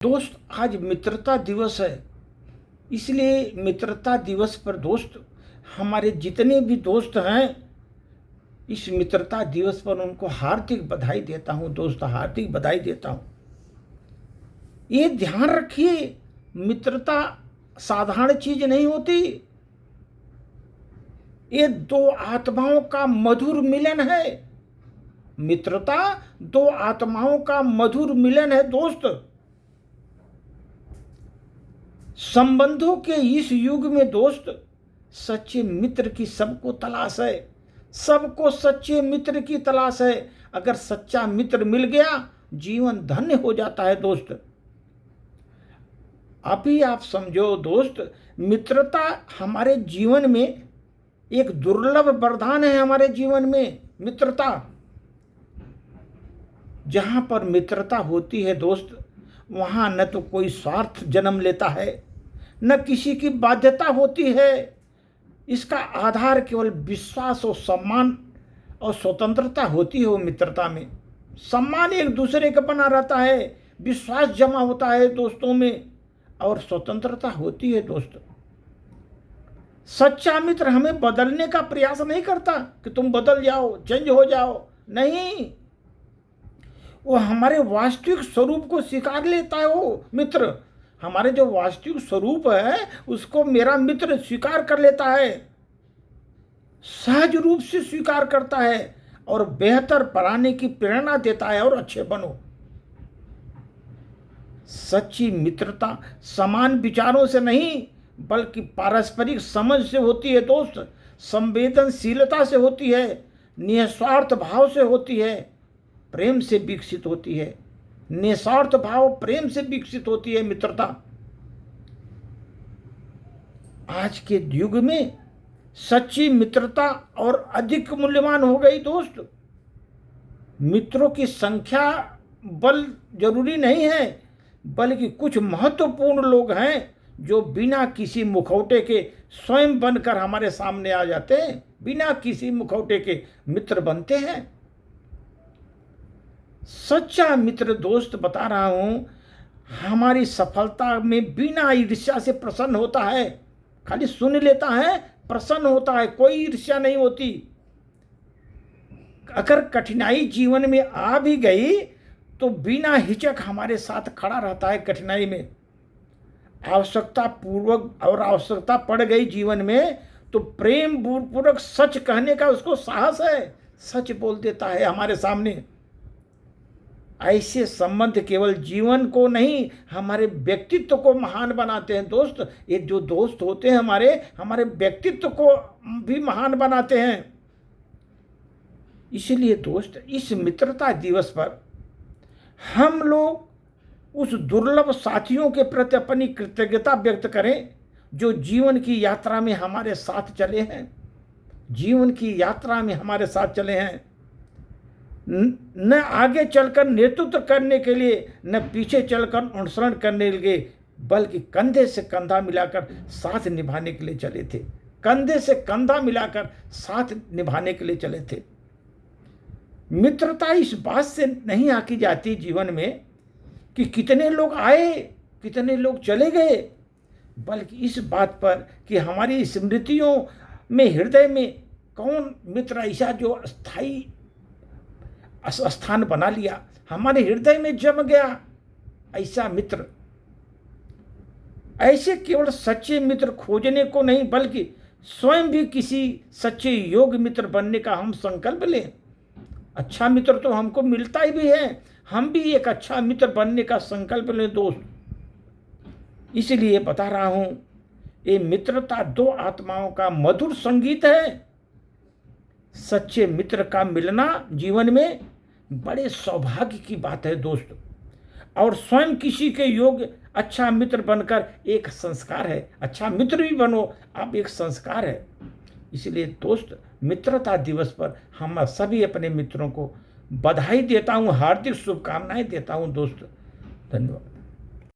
दोस्त, आज मित्रता दिवस है। इसलिए मित्रता दिवस पर दोस्त, हमारे जितने भी दोस्त हैं, इस मित्रता दिवस पर उनको हार्दिक बधाई देता हूं। दोस्त, हार्दिक बधाई देता हूं। ये ध्यान रखिए, मित्रता साधारण चीज नहीं होती। ये दो आत्माओं का मधुर मिलन है। मित्रता दो आत्माओं का मधुर मिलन है दोस्त। संबंधों के इस युग में दोस्त, सच्चे मित्र की सबको तलाश है। सबको सच्चे मित्र की तलाश है। अगर सच्चा मित्र मिल गया, जीवन धन्य हो जाता है दोस्त। अभी आप समझो दोस्त, मित्रता हमारे जीवन में एक दुर्लभ वरदान है। हमारे जीवन में मित्रता, जहां पर मित्रता होती है दोस्त, वहां न तो कोई स्वार्थ जन्म लेता है, न किसी की बाध्यता होती है। इसका आधार केवल विश्वास और सम्मान और स्वतंत्रता होती है। वो मित्रता में सम्मान एक दूसरे का बना रहता है, विश्वास जमा होता है दोस्तों में, और स्वतंत्रता होती है दोस्त। सच्चा मित्र हमें बदलने का प्रयास नहीं करता कि तुम बदल जाओ, चेंज हो जाओ। नहीं, वो हमारे वास्तविक स्वरूप को स्वीकार लेता है। वो मित्र हमारे जो वास्तविक स्वरूप है, उसको मेरा मित्र स्वीकार कर लेता है, सहज रूप से स्वीकार करता है और बेहतर बनाने की प्रेरणा देता है। और अच्छे बनो। सच्ची मित्रता समान विचारों से नहीं, बल्कि पारस्परिक समझ से होती है दोस्त। संवेदनशीलता से होती है, निस्वार्थ भाव से होती है, प्रेम से विकसित होती है। निस्वार्थ भाव प्रेम से विकसित होती है मित्रता। आज के युग में सच्ची मित्रता और अधिक मूल्यवान हो गई दोस्त। मित्रों की संख्या बल जरूरी नहीं है, बल्कि कुछ महत्वपूर्ण लोग हैं जो बिना किसी मुखौटे के स्वयं बनकर हमारे सामने आ जाते हैं। बिना किसी मुखौटे के मित्र बनते हैं। सच्चा मित्र दोस्त, बता रहा हूं, हमारी सफलता में बिना ईर्ष्या से प्रसन्न होता है। खाली सुन लेता है, प्रसन्न होता है, कोई ईर्ष्या नहीं होती। अगर कठिनाई जीवन में आ भी गई तो बिना हिचक हमारे साथ खड़ा रहता है। कठिनाई में आवश्यकता पूर्वक और आवश्यकता पड़ गई जीवन में तो प्रेम पूर्वक सच कहने का उसको साहस है, सच बोल देता है हमारे सामने। ऐसे संबंध केवल जीवन को नहीं, हमारे व्यक्तित्व को महान बनाते हैं दोस्त। ये जो दोस्त होते हैं हमारे व्यक्तित्व को भी महान बनाते हैं। इसलिए दोस्त, इस मित्रता दिवस पर हम लोग उस दुर्लभ साथियों के प्रति अपनी कृतज्ञता व्यक्त करें जो जीवन की यात्रा में हमारे साथ चले हैं। जीवन की यात्रा में हमारे साथ चले हैं। न आगे चलकर नेतृत्व करने के लिए, न पीछे चलकर अनुसरण करने के लिए, बल्कि कंधे से कंधा मिलाकर साथ निभाने के लिए चले थे। कंधे से कंधा मिलाकर साथ निभाने के लिए चले थे। मित्रता इस बात से नहीं आकी जाती जीवन में कि कितने लोग आए, कितने लोग चले गए, बल्कि इस बात पर कि हमारी स्मृतियों में, हृदय में कौन मित्र ऐसा जो स्थायी स्थान बना लिया, हमारे हृदय में जम गया ऐसा मित्र। ऐसे केवल सच्चे मित्र खोजने को नहीं, बल्कि स्वयं भी किसी सच्चे योग्य मित्र बनने का हम संकल्प लें। अच्छा मित्र तो हमको मिलता ही भी है, हम भी एक अच्छा मित्र बनने का संकल्प लें दोस्त। इसलिए बता रहा हूं, ये मित्रता दो आत्माओं का मधुर संगीत है। सच्चे मित्र का मिलना जीवन में बड़े सौभाग्य की बात है दोस्त। और स्वयं किसी के योग्य अच्छा मित्र बनकर एक संस्कार है। अच्छा मित्र भी बनो, आप एक संस्कार है। इसलिए दोस्त, मित्रता दिवस पर हम सभी अपने मित्रों को बधाई देता हूं, हार्दिक शुभकामनाएं देता हूं दोस्त। धन्यवाद।